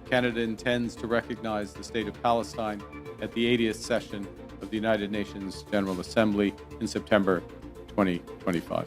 Canada intends to recognize the State of Palestine at the 80th session of the United Nations General Assembly in September 2025.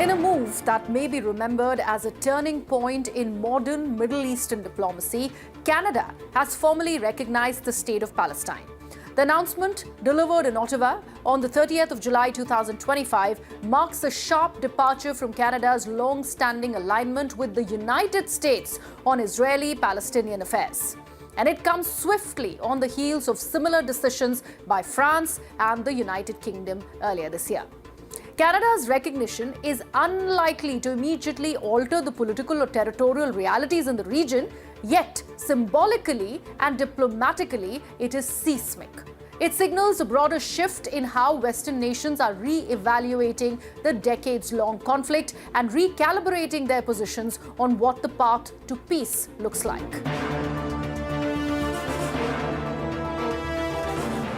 In a move that may be remembered as a turning point in modern Middle Eastern diplomacy, Canada has formally recognized the State of Palestine. The announcement, delivered in Ottawa on the 30th of July 2025, marks a sharp departure from Canada's long-standing alignment with the United States on Israeli-Palestinian affairs. And it comes swiftly on the heels of similar decisions by France and the United Kingdom earlier this year. Canada's recognition is unlikely to immediately alter the political or territorial realities in the region, yet symbolically and diplomatically it is seismic. It signals a broader shift in how Western nations are re-evaluating the decades-long conflict and recalibrating their positions on what the path to peace looks like.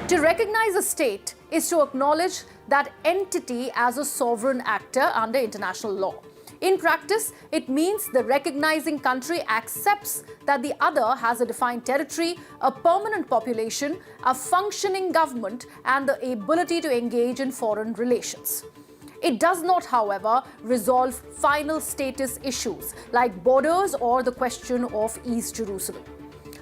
To recognize a state is to acknowledge that entity as a sovereign actor under international law. In practice, it means the recognizing country accepts that the other has a defined territory, a permanent population, a functioning government, and the ability to engage in foreign relations. It does not, however, resolve final status issues like borders or the question of East Jerusalem.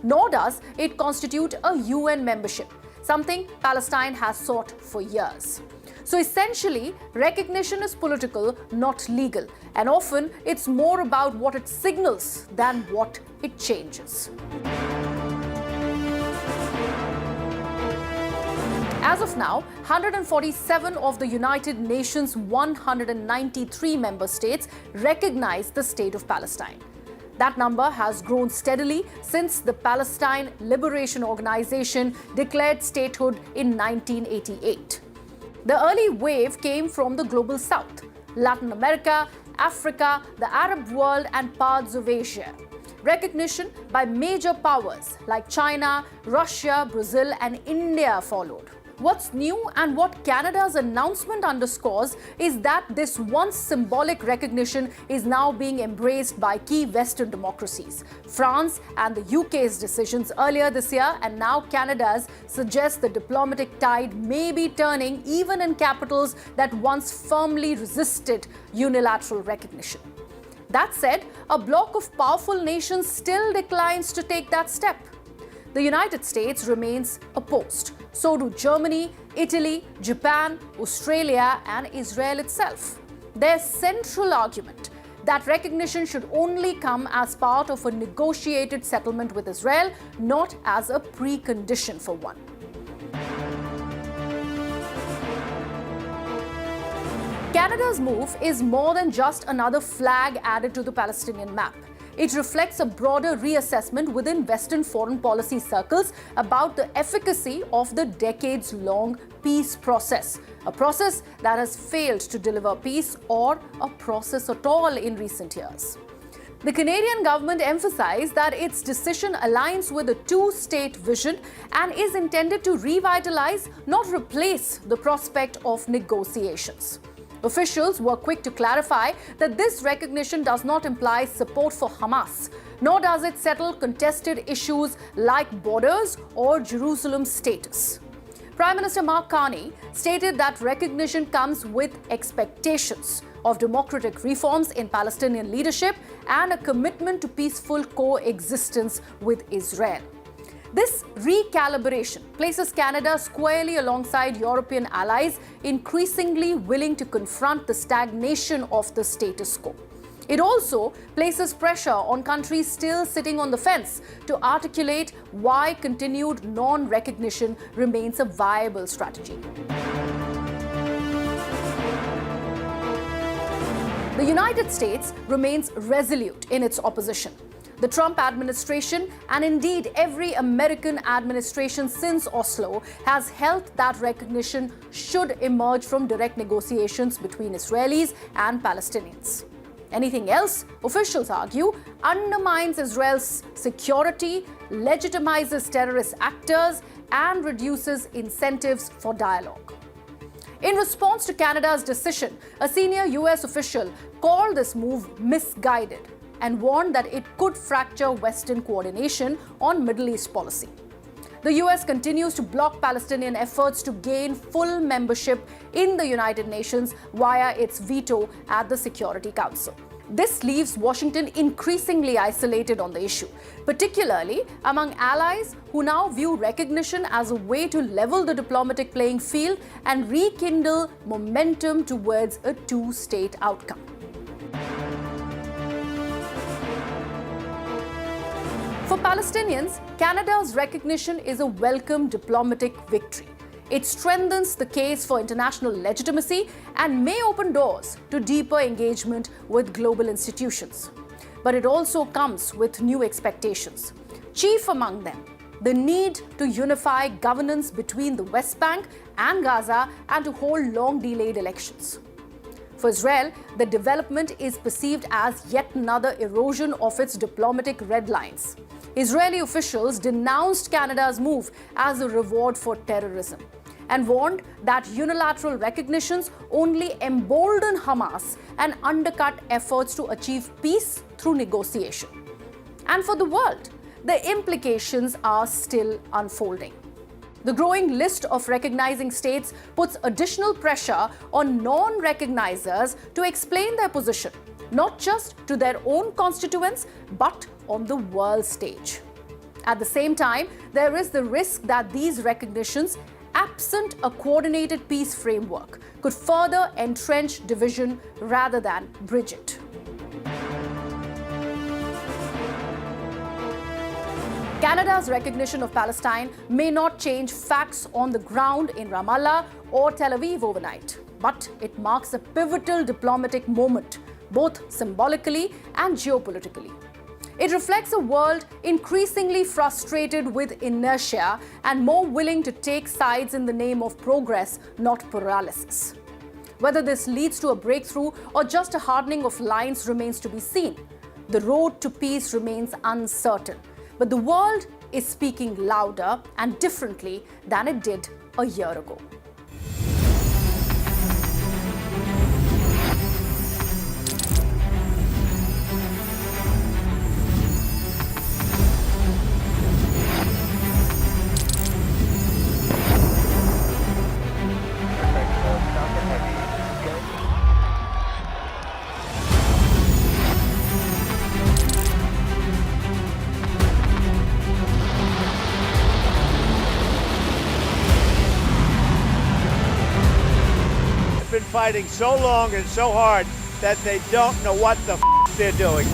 Nor does it constitute a UN membership, something Palestine has sought for years. So essentially, recognition is political, not legal, and often it's more about what it signals than what it changes. As of now, 147 of the United Nations' 193 member states recognize the State of Palestine. That number has grown steadily since the Palestine Liberation Organization declared statehood in 1988. The early wave came from the global south, Latin America, Africa, the Arab world, and parts of Asia. Recognition by major powers like China, Russia, Brazil, and India followed. What's new and what Canada's announcement underscores is that this once symbolic recognition is now being embraced by key Western democracies. France and the UK's decisions earlier this year and now Canada's suggest the diplomatic tide may be turning even in capitals that once firmly resisted unilateral recognition. That said, a bloc of powerful nations still declines to take that step. The United States remains opposed. So do Germany, Italy, Japan, Australia, and Israel itself. Their central argument that recognition should only come as part of a negotiated settlement with Israel, not as a precondition for one. Canada's move is more than just another flag added to the Palestinian map. It reflects a broader reassessment within Western foreign policy circles about the efficacy of the decades-long peace process, a process that has failed to deliver peace or a process at all in recent years. The Canadian government emphasized that its decision aligns with a two-state vision and is intended to revitalize, not replace, the prospect of negotiations. Officials were quick to clarify that this recognition does not imply support for Hamas, nor does it settle contested issues like borders or Jerusalem's status. Prime Minister Mark Carney stated that recognition comes with expectations of democratic reforms in Palestinian leadership and a commitment to peaceful coexistence with Israel. This recalibration places Canada squarely alongside European allies, increasingly willing to confront the stagnation of the status quo. It also places pressure on countries still sitting on the fence to articulate why continued non-recognition remains a viable strategy. The United States remains resolute in its opposition. The Trump administration, and indeed every American administration since Oslo, has held that recognition should emerge from direct negotiations between Israelis and Palestinians. Anything else, officials argue, undermines Israel's security, legitimizes terrorist actors, and reduces incentives for dialogue. In response to Canada's decision, a senior US official called this move misguided and warned that it could fracture Western coordination on Middle East policy. The US continues to block Palestinian efforts to gain full membership in the United Nations via its veto at the Security Council. This leaves Washington increasingly isolated on the issue, particularly among allies who now view recognition as a way to level the diplomatic playing field and rekindle momentum towards a two-state outcome. For Palestinians, Canada's recognition is a welcome diplomatic victory. It strengthens the case for international legitimacy and may open doors to deeper engagement with global institutions. But it also comes with new expectations. Chief among them, the need to unify governance between the West Bank and Gaza and to hold long-delayed elections. For Israel, the development is perceived as yet another erosion of its diplomatic red lines. Israeli officials denounced Canada's move as a reward for terrorism and warned that unilateral recognitions only embolden Hamas and undercut efforts to achieve peace through negotiation. And for the world, the implications are still unfolding. The growing list of recognizing states puts additional pressure on non-recognizers to explain their position, not just to their own constituents, but on the world stage. At the same time, there is the risk that these recognitions, absent a coordinated peace framework, could further entrench division rather than bridge it. Canada's recognition of Palestine may not change facts on the ground in Ramallah or Tel Aviv overnight, but it marks a pivotal diplomatic moment, both symbolically and geopolitically. It reflects a world increasingly frustrated with inertia and more willing to take sides in the name of progress, not paralysis. Whether this leads to a breakthrough or just a hardening of lines remains to be seen. The road to peace remains uncertain, but the world is speaking louder and differently than it did a year ago. Been fighting so long and so hard that they don't know what the they're doing.